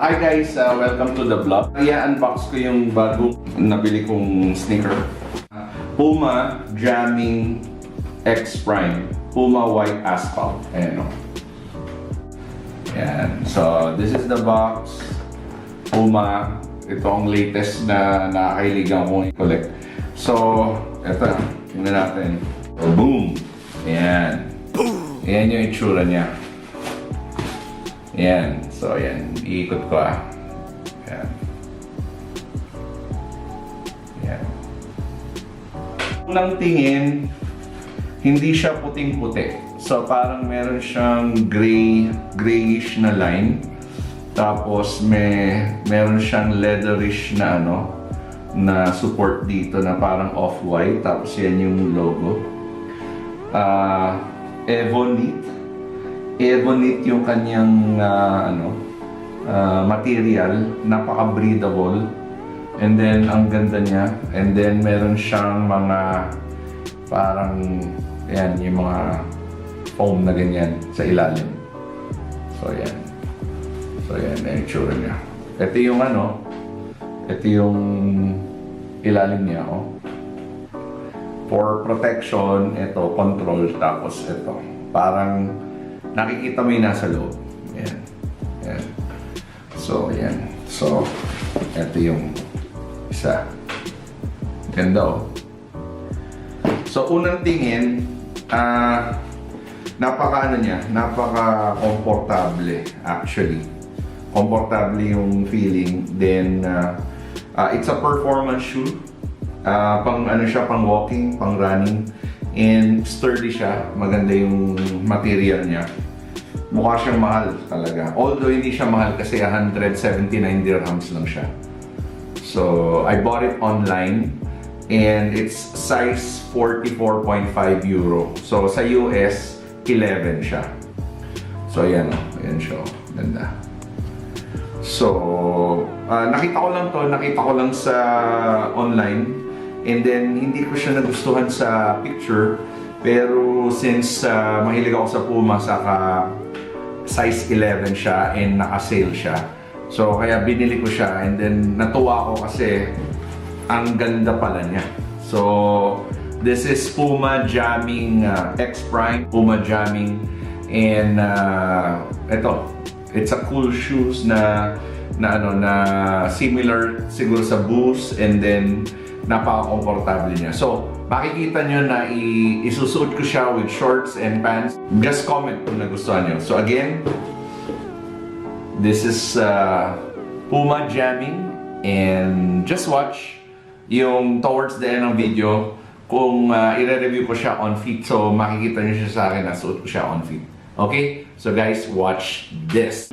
Hi guys, welcome to the vlog. I-unbox ko yung bagong nabili kong sneaker. Puma Jamming X Prime. Puma White Asphalt. Ayan o. Ayan. So, this is the box. Puma. Ito ang latest na nakakailigan kong i-collect. So, ito. Tingnan natin. So, boom! Ayan. Ayan yung itsura niya. Ayan. So, ayan. Iikot ko Ayan. Ayan. Unang tingin, hindi siya puting-puti. So, parang meron siyang grayish na line. Tapos, meron siyang leatherish na na support dito na parang off-white. Tapos, yan yung logo. Ebonite yung kanyang material, napaka-breathable. And then ang ganda niya. And then meron siyang mga parang ayan, yung mga foam na ganyan sa ilalim. So ayan. So ayan, yung itsura niya. Ito yung ito yung ilalim niya, For protection, ito, control, tapos ito. Parang nakikita mo yung nasa loob. Ayan. Ayan. So, ayan. So, ito yung isa. Ganda, So, unang tingin, napaka-komportable actually. Komportable yung feeling. Then, it's a performance shoe. Pang walking, pang running. And sturdy siya. Maganda yung material niya. Mukha siyang mahal talaga. Although hindi siya mahal kasi 179 dirhams lang siya. So, I bought it online and it's size 44.5 euro. So, sa US, 11 siya. So, ayan ayan siya. Ganda. So, nakita ko lang sa online. And then, hindi ko siya nagustuhan sa picture. Pero since mahilig ako sa Puma, saka size 11 siya and naka-sale siya. So, kaya binili ko siya and then natuwa ako kasi ang ganda pala niya. So, this is Puma Jamming X Prime. Puma Jamming. And ito, it's a cool shoes na similar siguro sa Boost and then napaka-komportable niya. So, makikita nyo na isusuot ko siya with shorts and pants. Just comment kung nagustuhan nyo. So again, this is Puma Jamming and just watch yung towards the end ng video kung i-review ko siya on feet. So makikita nyo siya sa akin na suot ko siya on feet. Okay? So guys, watch this.